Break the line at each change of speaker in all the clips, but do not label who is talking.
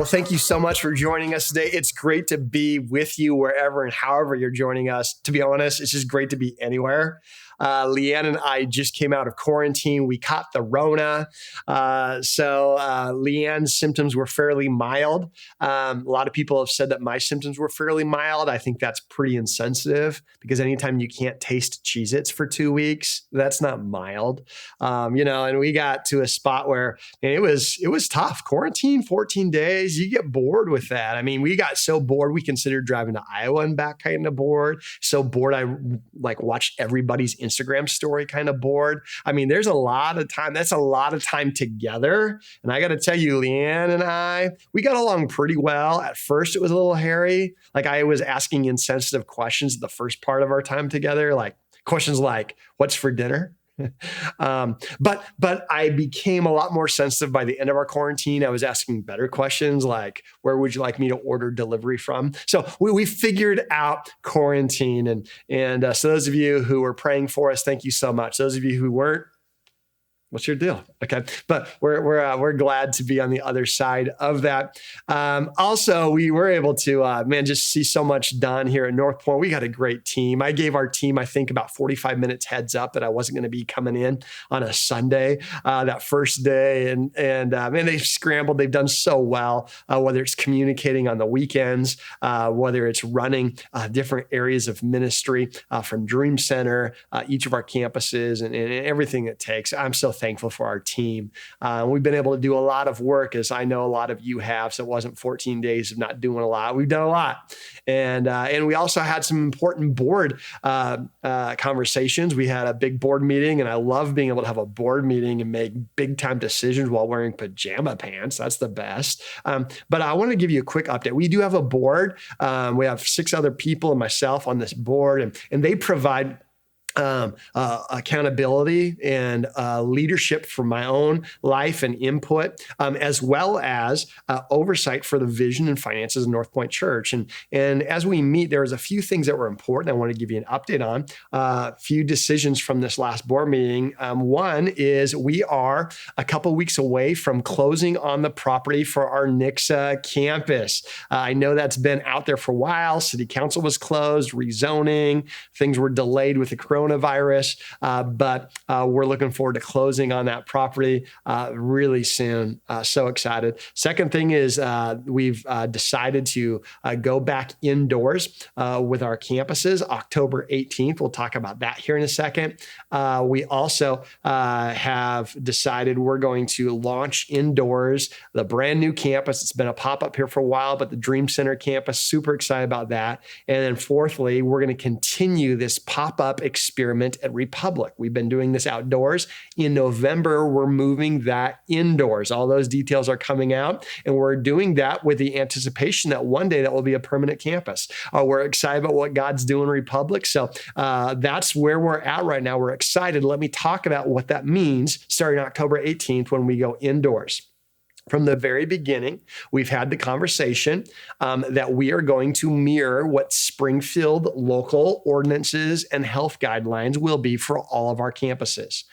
Well, thank you so much for joining us today. It's great to be with you wherever and however you're joining us. To be honest, it's just great to be anywhere. Leanne and I just came out of quarantine. We caught the Rona. So Leanne's symptoms were fairly mild. A lot of people have said that my symptoms were fairly mild. I think that's pretty insensitive because anytime you can't taste Cheez-Its for 2 weeks, that's not mild. And we got to a spot where it was tough. Quarantine, 14 days, you get bored with that. I mean, we got so bored, we considered driving to Iowa and back kind of bored. So bored, I watched everybody's Instagram story kind of bored. I mean, there's a lot of time. That's a lot of time together. And I got to tell you, Leanne and we got along pretty well. At first, it was a little hairy. Like I was asking insensitive questions the first part of our time together, like questions like, what's for dinner? But I became a lot more sensitive by the end of our quarantine. I was asking better questions like, where would you like me to order delivery from? So we figured out quarantine. And so those of you who were praying for us, thank you so much. Those of you who weren't, what's your deal? Okay. But we're glad to be on the other side of that. Also, we were able to, just see so much done here at North Point. We got a great team. I gave our team, I think, about 45 minutes heads up that I wasn't going to be coming in on a Sunday, that first day. And they've scrambled. They've done so well, whether it's communicating on the weekends, whether it's running different areas of ministry from Dream Center, each of our campuses and everything it takes. I'm so thankful for our team. We've been able to do a lot of work, as I know a lot of you have. So it wasn't 14 days of not doing a lot. We've done a lot. And we also had some important board conversations. We had a big board meeting, and I love being able to have a board meeting and make big time decisions while wearing pajama pants. That's the best. But I want to give you a quick update. We do have a board. We have 6 other people and myself on this board, and they provide accountability and leadership for my own life and input, as well as oversight for the vision and finances of North Point Church. And as we meet, there was a few things that were important I want to give you an update on. A few decisions from this last board meeting. One is we are a couple weeks away from closing on the property for our Nixa campus. I know that's been out there for a while. City Council was closed, rezoning, things were delayed with the coronavirus, but we're looking forward to closing on that property really soon. So excited. Second thing is we've decided to go back indoors with our campuses October 18th. We'll talk about that here in a second. We also have decided we're going to launch indoors the brand new campus. It's been a pop-up here for a while, but the Dream Center campus, super excited about that. And then fourthly, we're going to continue this pop-up experiment at Republic. We've been doing this outdoors. In November, we're moving that indoors. All those details are coming out, and we're doing that with the anticipation that one day that will be a permanent campus. We're excited about what God's doing in Republic. So that's where we're at right now. We're excited. Let me talk about what that means starting October 18th when we go indoors. From the very beginning, we've had the conversation that we are going to mirror what Springfield local ordinances and health guidelines will be for all of our campuses.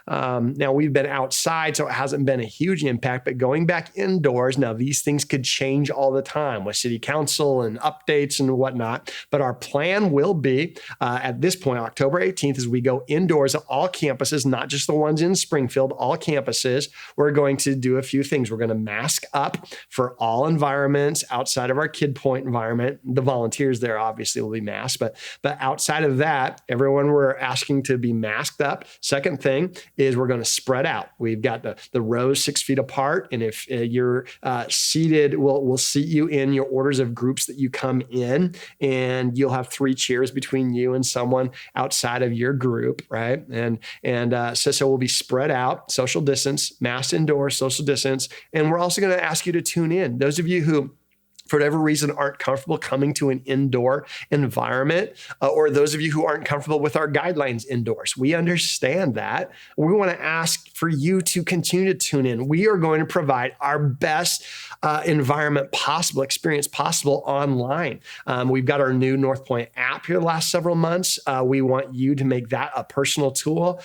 Now, we've been outside, so it hasn't been a huge impact, but going back indoors, now these things could change all the time with city council and updates and whatnot. But our plan will be at this point, October 18th, as we go indoors at all campuses, not just the ones in Springfield, all campuses, we're going to do a few things. We're going to mask up for all environments outside of our Kid Point environment. The volunteers there obviously will be masked, but outside of that, everyone we're asking to be masked up. Second thing is we're going to spread out. We've got the rows 6 feet apart. And if you're seated, we'll seat you in your orders of groups that you come in, and you'll have 3 chairs between you and someone outside of your group, right? So we'll be spread out, social distance, masked indoors, social distance. And we're also going to ask you to tune in. Those of you who for whatever reason, aren't comfortable coming to an indoor environment, or those of you who aren't comfortable with our guidelines indoors. We understand that. We want to ask for you to continue to tune in. We are going to provide our best environment possible, experience possible online. We've got our new North Point app here the last several months. We want you to make that a personal tool.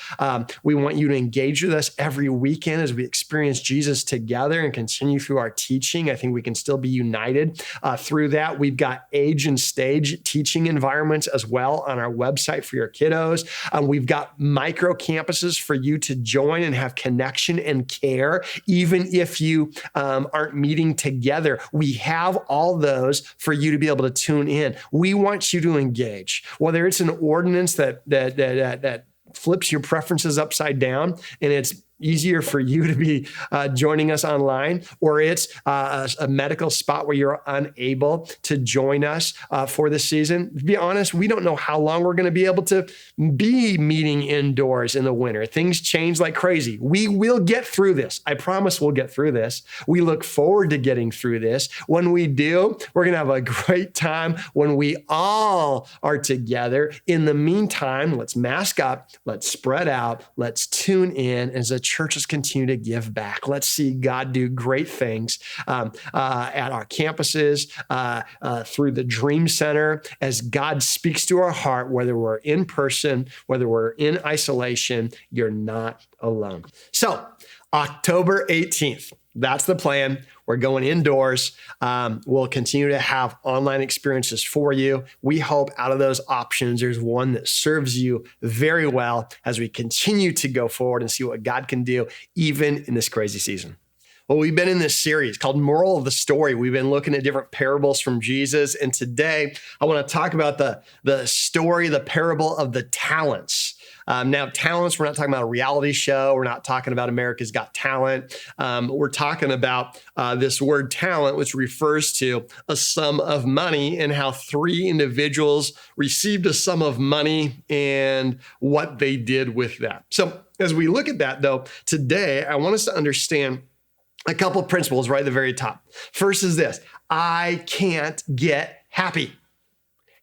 We want you to engage with us every weekend as we experience Jesus together and continue through our teaching. I think we can still be united through that. We've got age and stage teaching environments as well on our website for your kiddos. We've got micro campuses for you to join and have connection and care, even if you aren't meeting together. We have all those for you to be able to tune in. We want you to engage, whether it's an ordinance that flips your preferences upside down and it's easier for you to be joining us online, or it's a medical spot where you're unable to join us for the season. To be honest, we don't know how long we're going to be able to be meeting indoors in the winter. Things change like crazy. We will get through this. I promise we'll get through this. We look forward to getting through this. When we do, we're going to have a great time when we all are together. In the meantime, let's mask up, let's spread out, let's tune in as a churches continue to give back. Let's see God do great things at our campuses, through the Dream Center, as God speaks to our heart, whether we're in person, whether we're in isolation, you're not alone. So October 18th, that's the plan. We're going indoors. We'll continue to have online experiences for you. We hope out of those options, there's one that serves you very well as we continue to go forward and see what God can do, even in this crazy season. Well, we've been in this series called Moral of the Story. We've been looking at different parables from Jesus. And today I want to talk about the story, the parable of the talents. Now, talents, we're not talking about a reality show. We're not talking about America's Got Talent. We're talking about this word talent, which refers to a sum of money, and how three individuals received a sum of money and what they did with that. So as we look at that, though, today, I want us to understand a couple of principles right at the very top. First is this: I can't get happy.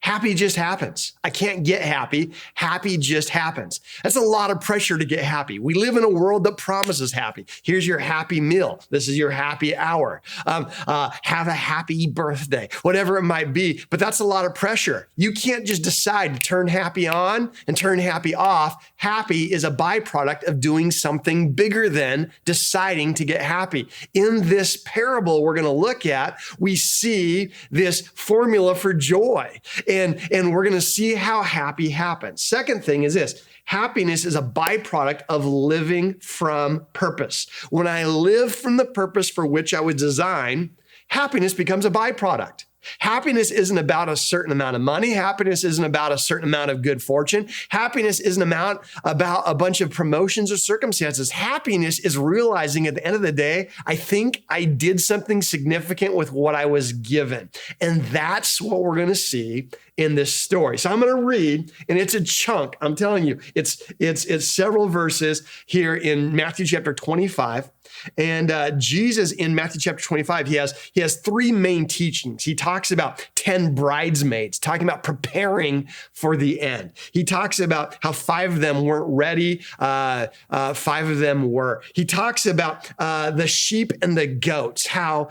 Happy just happens. I can't get happy. Happy just happens. That's a lot of pressure to get happy. We live in a world that promises happy. Here's your happy meal. This is your happy hour. Have a happy birthday, whatever it might be. But that's a lot of pressure. You can't just decide to turn happy on and turn happy off. Happy is a byproduct of doing something bigger than deciding to get happy. In this parable we're going to look at, we see this formula for joy. And we're going to see how happy happens. Second thing is this: happiness is a byproduct of living from purpose. When I live from the purpose for which I was designed, happiness becomes a byproduct. Happiness isn't about a certain amount of money. Happiness isn't about a certain amount of good fortune. Happiness isn't about a bunch of promotions or circumstances. Happiness is realizing at the end of the day, I think I did something significant with what I was given. And that's what we're going to see in this story. So I'm going to read, and it's a chunk. I'm telling you, it's several verses here in Matthew chapter 25. And Jesus in Matthew chapter 25, he has three main teachings. He talks about 10 bridesmaids, talking about preparing for the end. He talks about how 5 of them weren't ready. 5 of them were. He talks about the sheep and the goats, how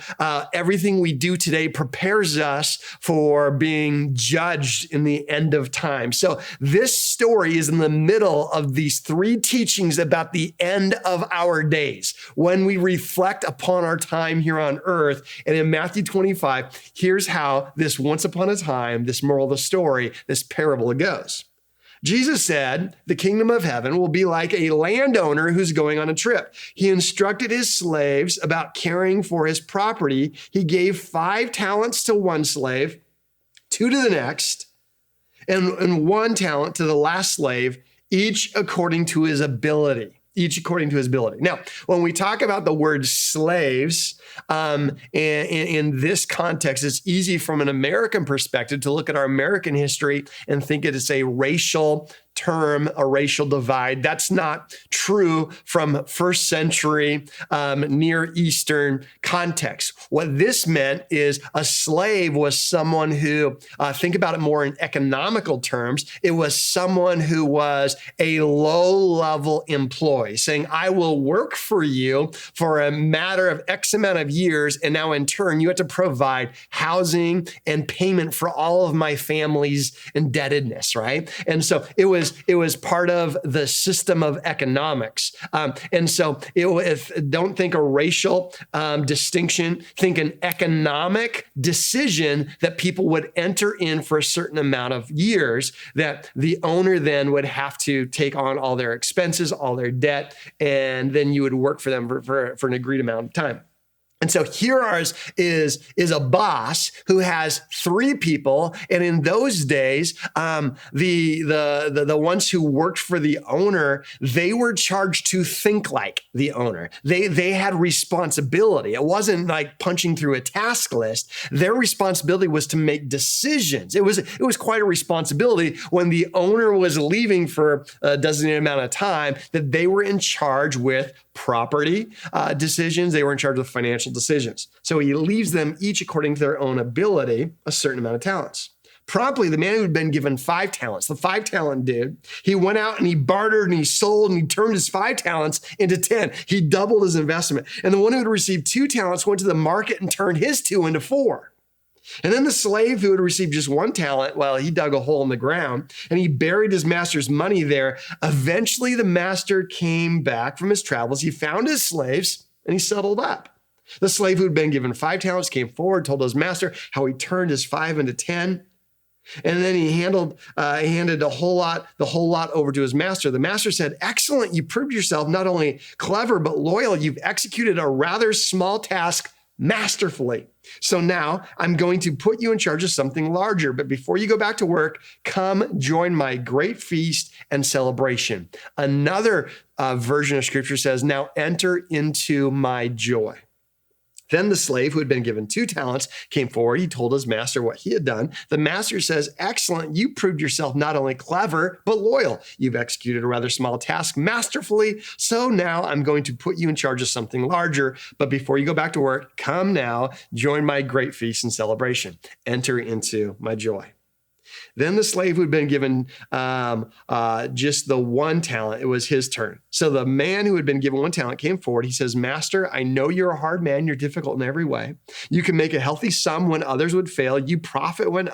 everything we do today prepares us for being judged in the end of time. So this story is in the middle of these 3 teachings about the end of our days, when we reflect upon our time here on earth. And in Matthew 25, here's how this once upon a time, this moral of the story, this parable goes. Jesus said, the kingdom of heaven will be like a landowner who's going on a trip. He instructed his slaves about caring for his property. He gave 5 talents to one slave, 2 to the next, and 1 talent to the last slave, each according to his ability. Now, when we talk about the word slaves, in this context, it's easy from an American perspective to look at our American history and think it is a racial term, a racial divide. That's not true from first century Near Eastern context. What this meant is a slave was someone who, think about it more in economical terms, it was someone who was a low-level employee, saying, I will work for you for a matter of X amount of years, and now in turn, you have to provide housing and payment for all of my family's indebtedness, right? And so it was part of the system of economics. And so don't think a racial distinction, think an economic decision that people would enter in for a certain amount of years, that the owner then would have to take on all their expenses, all their debt, and then you would work for them for an agreed amount of time. And so here is a boss who has 3 people, and in those days, the ones who worked for the owner, they were charged to think like the owner. They had responsibility. It wasn't like punching through a task list. Their responsibility was to make decisions. It was quite a responsibility when the owner was leaving for a designated amount of time, that they were in charge with property decisions. They were in charge of financial decisions. So he leaves them each according to their own ability, a certain amount of talents. Promptly, the man who had been given 5 talents, the 5-talent dude, he went out and he bartered and he sold and he turned his 5 talents into 10. He doubled his investment. And the one who had received 2 talents went to the market and turned his 2 into 4. And then the slave who had received just 1 talent, well, he dug a hole in the ground and he buried his master's money there. Eventually, the master came back from his travels. He found his slaves and he settled up. The slave who had been given 5 talents came forward, told his master how he turned his 5 into 10. And then he handed the whole lot over to his master. The master said, excellent, you proved yourself not only clever, but loyal. You've executed a rather small task masterfully. So now I'm going to put you in charge of something larger. But before you go back to work, come join my great feast and celebration. Another version of scripture says, now enter into my joy. Then the slave who had been given 2 talents came forward. He told his master what he had done. The master says, excellent, you proved yourself not only clever, but loyal. You've executed a rather small task masterfully. So now I'm going to put you in charge of something larger. But before you go back to work, come now, join my great feast and celebration. Enter into my joy. Then the slave who had been given just the 1 talent, it was his turn. So the man who had been given 1 talent came forward. He says, Master, I know you're a hard man. You're difficult in every way. You can make a healthy sum when others would fail. You profit when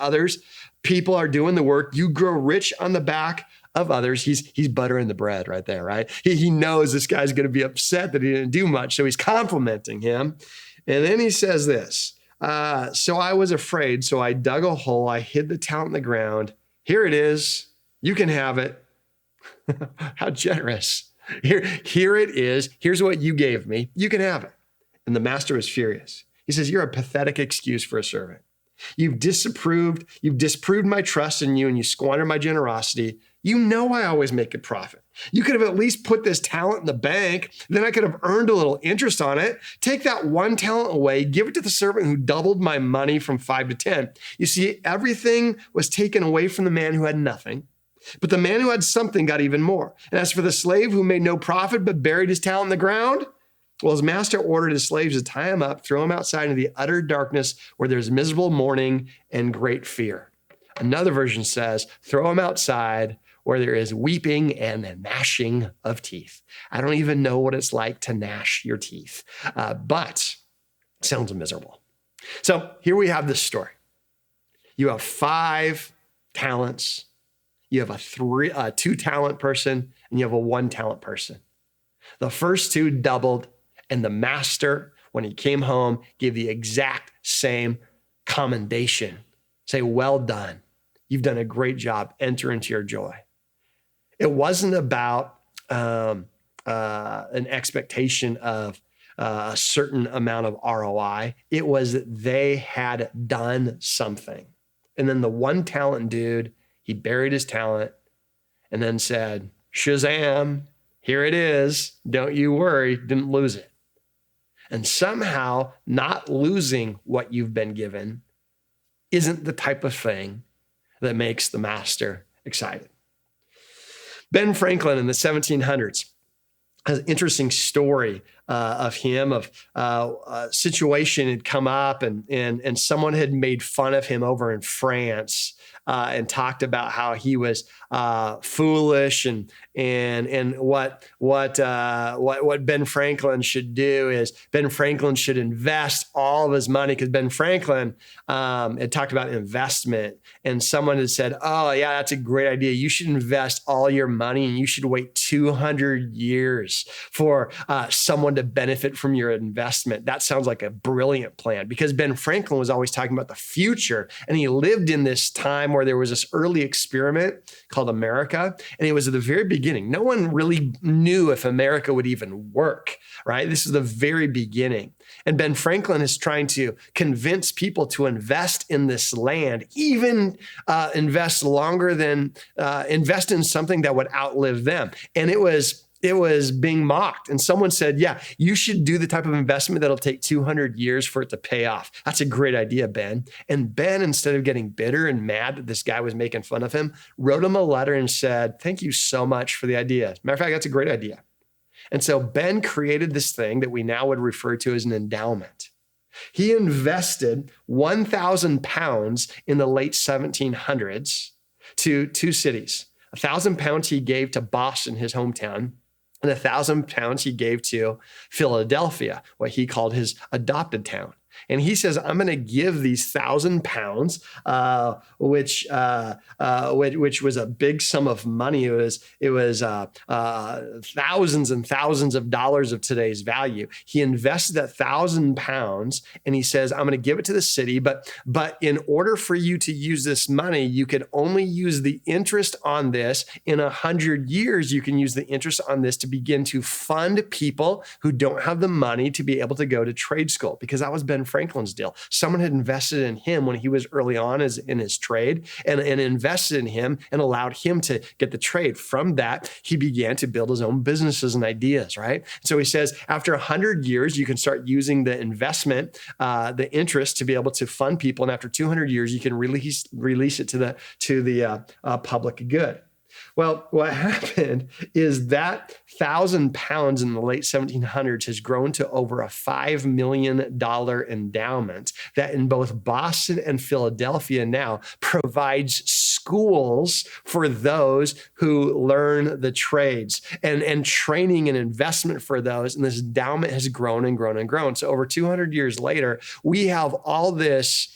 people are doing the work. You grow rich on the back of others. He's buttering the bread right there, right? He knows this guy's going to be upset that he didn't do much. So he's complimenting him. And then he says this. So I was afraid, so I dug a hole, I hid the talent in the ground. Here it is. You can have it. How generous. Here it is. Here's what you gave me. You can have it. And the master was furious. He says, you're a pathetic excuse for a servant. You've disproved my trust in you and you squandered my generosity. You know I always make a profit. You could have at least put this talent in the bank. Then I could have earned a little interest on it. Take that 1 talent away, give it to the servant who doubled my money from 5 to 10. You see, everything was taken away from the man who had nothing, but the man who had something got even more. And as for the slave who made no profit but buried his talent in the ground, well, his master ordered his slaves to tie him up, throw him outside into the utter darkness where there's miserable mourning and great fear. Another version says, throw him outside where there is weeping and the gnashing of teeth. I don't even know what it's like to gnash your teeth, but it sounds miserable. So here we have this story. You have 5 talents. You have a 2-talent person, and you have a 1-talent person. The first 2 doubled, and the master, when he came home, gave the exact same commendation. Say, well done. You've done a great job. Enter into your joy. It wasn't about an expectation of a certain amount of ROI. It was that they had done something. And then the 1-talent dude, he buried his talent and then said, Shazam, here it is. Don't you worry, didn't lose it. And somehow not losing what you've been given isn't the type of thing that makes the master excited. Ben Franklin in the 1700s has an interesting story of him, of a situation had come up and someone had made fun of him over in France and talked about how he was foolish and what Ben Franklin should do is Ben Franklin should invest all of his money, because Ben Franklin had talked about investment, and someone had said, "Oh yeah, that's a great idea. You should invest all your money and you should wait 200 years for someone to benefit from your investment." That sounds like a brilliant plan, because Ben Franklin was always talking about the future, and he lived in this time where there was this early experiment called America, and it was at the very beginning. No one really knew if America would even work, right? This is the very beginning. And Ben Franklin is trying to convince people to invest in this land, even invest in something that would outlive them. And it was being mocked. And someone said, "Yeah, you should do the type of investment that'll take 200 years for it to pay off. That's a great idea, Ben." And Ben, instead of getting bitter and mad that this guy was making fun of him, wrote him a letter and said, "Thank you so much for the idea. Matter of fact, that's a great idea." And so Ben created this thing that we now would refer to as an endowment. He invested 1,000 pounds in the late 1700s to two cities. 1,000 pounds he gave to Boston, his hometown, and 1,000 pounds he gave to Philadelphia, what he called his adopted town. And he says, "I'm going to give these 1,000 pounds, which was a big sum of money. It was thousands and thousands of dollars of today's value." He invested that 1,000 pounds, and he says, "I'm going to give it to the city, but in order for you to use this money, you could only use the interest on this. In 100 years, you can use the interest on this to begin to fund people who don't have the money to be able to go to trade school," because that was Ben Franklin's deal. Someone had invested in him when he was early on in his trade and invested in him and allowed him to get the trade. From that, he began to build his own businesses and ideas, right? So he says, after 100 years, you can start using the investment, the interest, to be able to fund people. And after 200 years, you can release it to the public good. Well, what happened is that 1,000 pounds in the late 1700s has grown to over a $5 million endowment that in both Boston and Philadelphia now provides schools for those who learn the trades and training and investment for those. And this endowment has grown and grown and grown. So over 200 years later, we have all this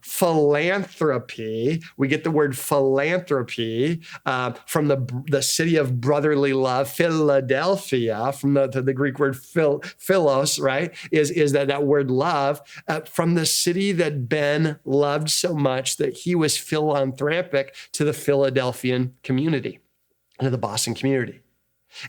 philanthropy. We get the word philanthropy from the city of brotherly love, Philadelphia, from the Greek word philos, right? Is that word love from the city that Ben loved so much that he was philanthropic to the Philadelphian community, to the Boston community.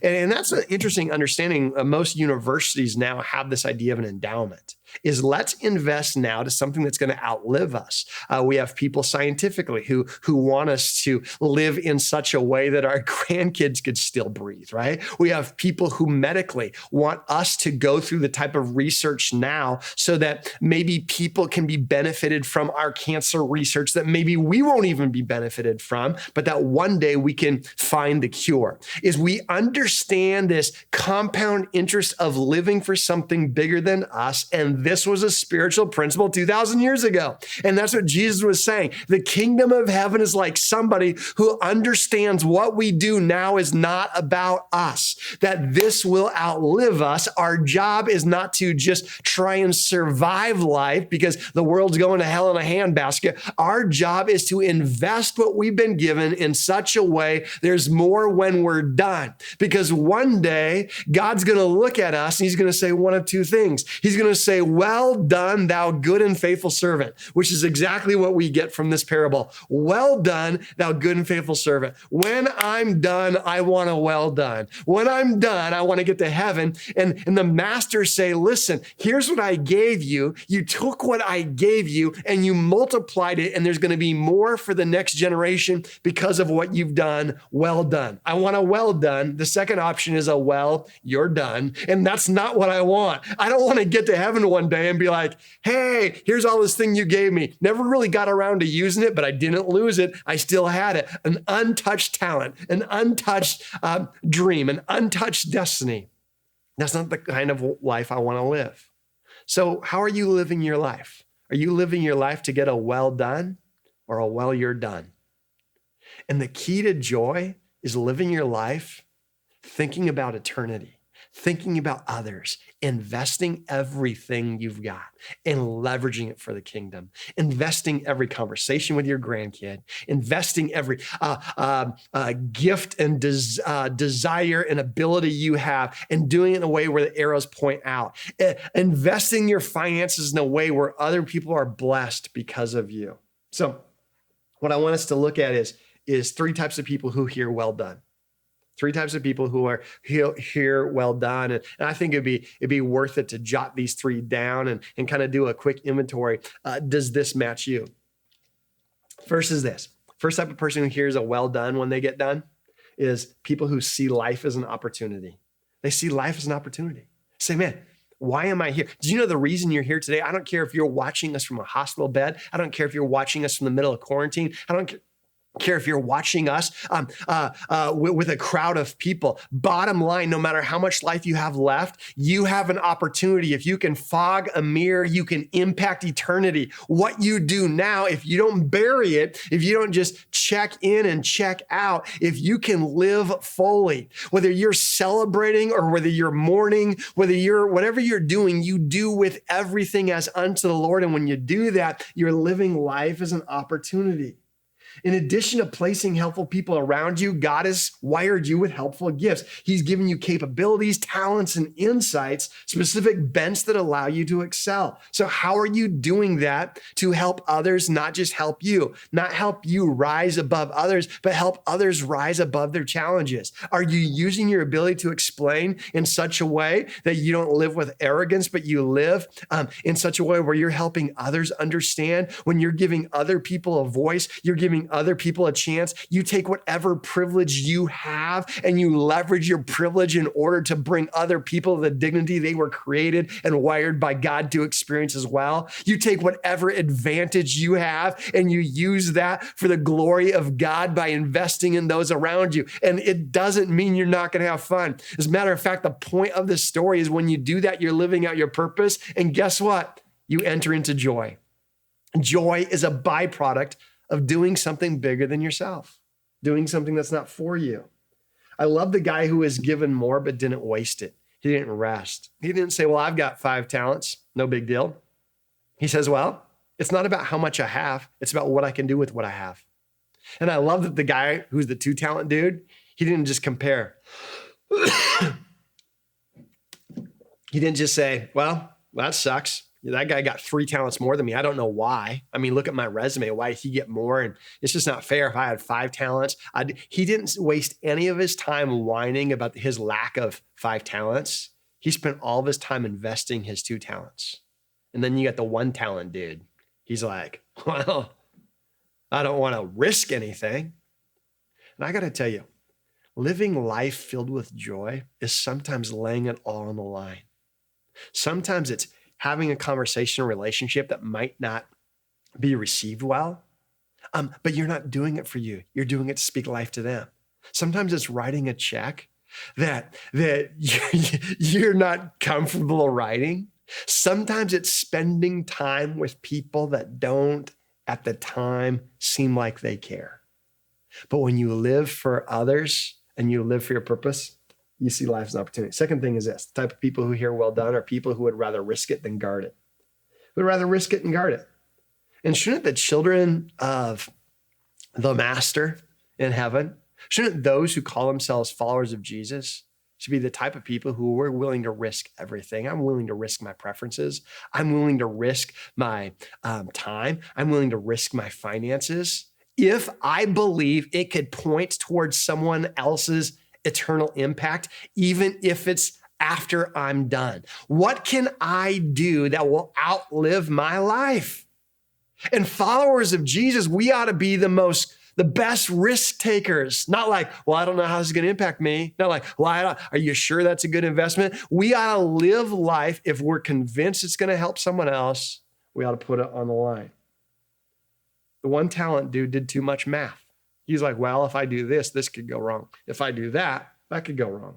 And that's an interesting understanding. Most universities now have this idea of an endowment, is let's invest now to something that's going to outlive us. We have people scientifically who want us to live in such a way that our grandkids could still breathe, right? We have people who medically want us to go through the type of research now so that maybe people can be benefited from our cancer research that maybe we won't even be benefited from, but that one day we can find the cure. Is we understand this compound interest of living for something bigger than us, and this was a spiritual principle 2,000 years ago. And that's what Jesus was saying. The kingdom of heaven is like somebody who understands what we do now is not about us, that this will outlive us. Our job is not to just try and survive life because the world's going to hell in a handbasket. Our job is to invest what we've been given in such a way there's more when we're done. Because one day, God's going to look at us and he's going to say one of two things. He's going to say, "Well done, thou good and faithful servant," which is exactly what we get from this parable. Well done, thou good and faithful servant. When I'm done, I want a well done. When I'm done, I want to get to heaven. And the master say, "Listen, here's what I gave you. You took what I gave you and you multiplied it. And there's going to be more for the next generation because of what you've done. Well done." I want a well done. The second option is a well, you're done. And that's not what I want. I don't want to get to heaven one day and be like, hey, here's all this thing you gave me. Never really got around to using it, but I didn't lose it. I still had it. An untouched talent, an untouched dream, an untouched destiny. That's not the kind of life I want to live. So how are you living your life? Are you living your life to get a well done or a well you're done? And the key to joy is living your life thinking about eternity, thinking about others, investing everything you've got and leveraging it for the kingdom, investing every conversation with your grandkid, investing every gift and desire and ability you have, and doing it in a way where the arrows point out, investing your finances in a way where other people are blessed because of you. So what I want us to look at is three types of people who hear well done. Three types of people who are hear well done. And I think it'd be worth it to jot these three down and kind of do a quick inventory. Does this match you? First is this. First type of person who hears a well done when they get done is people who see life as an opportunity. They see life as an opportunity. Say, man, why am I here? Do you know the reason you're here today? I don't care if you're watching us from a hospital bed. I don't care if you're watching us from the middle of quarantine. I don't care if you're watching us with a crowd of people. Bottom line, no matter how much life you have left, you have an opportunity. If you can fog a mirror, you can impact eternity. What you do now, if you don't bury it, if you don't just check in and check out, if you can live fully, whether you're celebrating or whether you're mourning, whatever you're doing, you do with everything as unto the Lord. And when you do that, you're living life as an opportunity. In addition to placing helpful people around you, God has wired you with helpful gifts. He's given you capabilities, talents, and insights, specific bents that allow you to excel. So how are you doing that to help others, not just help you? Not help you rise above others, but help others rise above their challenges. Are you using your ability to explain in such a way that you don't live with arrogance, but you live in such a way where you're helping others understand? When you're giving other people a voice, you're giving other people a chance. You take whatever privilege you have and you leverage your privilege in order to bring other people the dignity they were created and wired by God to experience as well. You take whatever advantage you have and you use that for the glory of God by investing in those around you. And it doesn't mean you're not going to have fun. As a matter of fact, the point of this story is when you do that, you're living out your purpose. And guess what? You enter into joy. Joy is a byproduct of doing something bigger than yourself, doing something that's not for you. I love the guy who was given more but didn't waste it. He didn't rest. He didn't say, well, I've got 5 talents, no big deal. He says, well, it's not about how much I have. It's about what I can do with what I have. And I love that the guy who's the 2-talent dude, he didn't just compare. He didn't just say, well, that sucks. That guy got 3 talents more than me. I don't know why. I mean, look at my resume. Why did he get more? And it's just not fair. If I had 5 talents, he didn't waste any of his time whining about his lack of 5 talents. He spent all of his time investing his 2 talents. And then you got the 1-talent dude. He's like, well, I don't want to risk anything. And I got to tell you, living life filled with joy is sometimes laying it all on the line. Sometimes it's having a conversation or relationship that might not be received well, but you're not doing it for you. You're doing it to speak life to them. Sometimes it's writing a check that you're not comfortable writing. Sometimes it's spending time with people that don't at the time seem like they care. But when you live for others and you live for your purpose, you see life as an opportunity. Second thing is this: the type of people who hear well done are people who would rather risk it than guard it. Would rather risk it and guard it. And shouldn't the children of the Master in heaven, shouldn't those who call themselves followers of Jesus should be the type of people who are willing to risk everything? I'm willing to risk my preferences. I'm willing to risk my time. I'm willing to risk my finances if I believe it could point towards someone else's eternal impact, even if it's after I'm done. What can I do that will outlive my life? And followers of Jesus, we ought to be the most The best risk takers, not like, well, I don't know how this is going to impact me. Not like, well, are you sure that's a good investment? We ought to live life. If we're convinced it's going to help someone else, we ought to put it on the line. The one talent dude did too much math. He's like, well, if I do this, this could go wrong. If I do that, that could go wrong.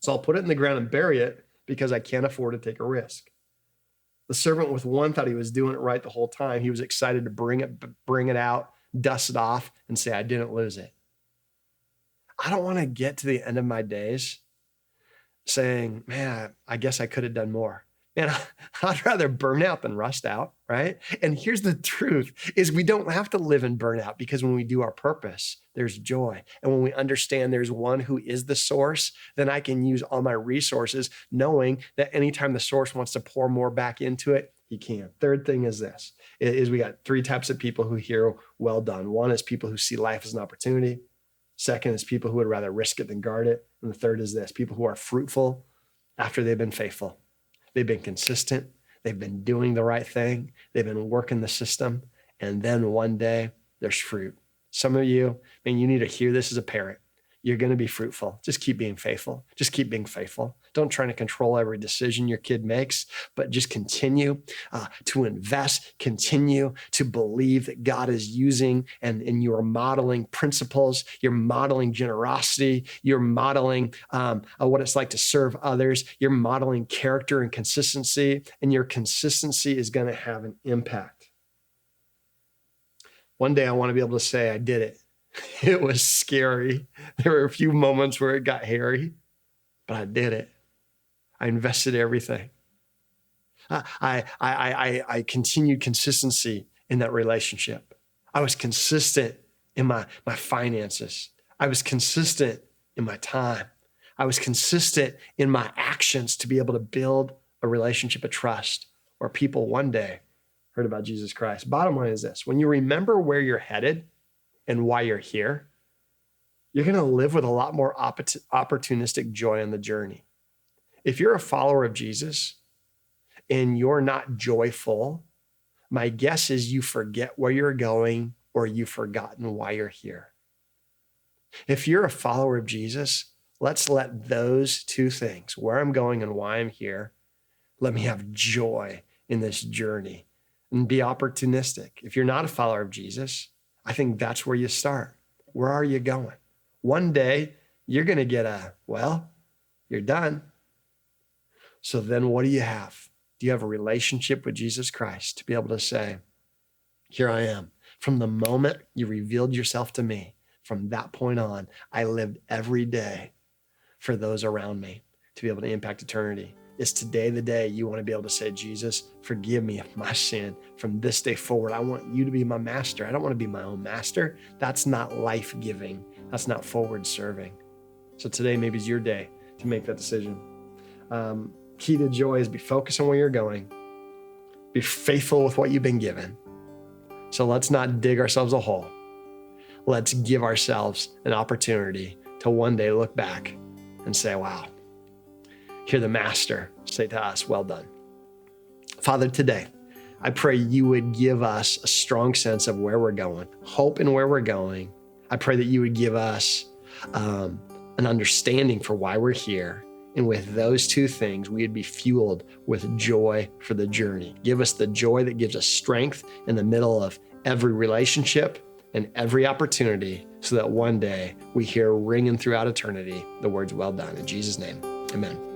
So I'll put it in the ground and bury it because I can't afford to take a risk. The servant with one thought he was doing it right the whole time. He was excited to bring it out, dust it off, and say, I didn't lose it. I don't want to get to the end of my days saying, man, I guess I could have done more. Man, I'd rather burn out than rust out, right? And here's the truth is we don't have to live in burnout because when we do our purpose, there's joy. And when we understand there's one who is the source, then I can use all my resources knowing that anytime the source wants to pour more back into it, he can. Third thing is this, is we got three types of people who hear well done. One is people who see life as an opportunity. Second is people who would rather risk it than guard it. And the third is this, people who are fruitful after they've been faithful. They've been consistent. They've been doing the right thing. They've been working the system. And then one day there's fruit. Some of you, man, you need to hear this as a parent. You're going to be fruitful. Just keep being faithful. Just keep being faithful. Don't try to control every decision your kid makes, but just continue to invest, continue to believe that God is using and you are modeling principles. You're modeling generosity. You're modeling what it's like to serve others. You're modeling character and consistency, and your consistency is going to have an impact. One day I want to be able to say, I did it. It was scary. There were a few moments where it got hairy, but I did it. I invested everything. I continued consistency in that relationship. I was consistent in my finances. I was consistent in my time. I was consistent in my actions to be able to build a relationship of trust where people one day heard about Jesus Christ. Bottom line is this, when you remember where you're headed and why you're here, you're going to live with a lot more opportunistic joy on the journey. If you're a follower of Jesus and you're not joyful, my guess is you forget where you're going or you've forgotten why you're here. If you're a follower of Jesus, let's let those two things, where I'm going and why I'm here, let me have joy in this journey and be opportunistic. If you're not a follower of Jesus, I think that's where you start. Where are you going? One day you're going to get you're done. So then what do you have? Do you have a relationship with Jesus Christ to be able to say, here I am. From the moment you revealed yourself to me, from that point on, I lived every day for those around me to be able to impact eternity. Is today the day you want to be able to say, Jesus, forgive me of my sin. From this day forward, I want you to be my master. I don't want to be my own master. That's not life-giving. That's not forward-serving. So today maybe is your day to make that decision. Key to joy is be focused on where you're going. Be faithful with what you've been given. So let's not dig ourselves a hole. Let's give ourselves an opportunity to one day look back and say, wow, hear the master say to us, well done. Father, today, I pray you would give us a strong sense of where we're going, hope in where we're going. I pray that you would give us an understanding for why we're here. And with those two things, we would be fueled with joy for the journey. Give us the joy that gives us strength in the middle of every relationship and every opportunity so that one day we hear ringing throughout eternity the words, well done. In Jesus' name, amen.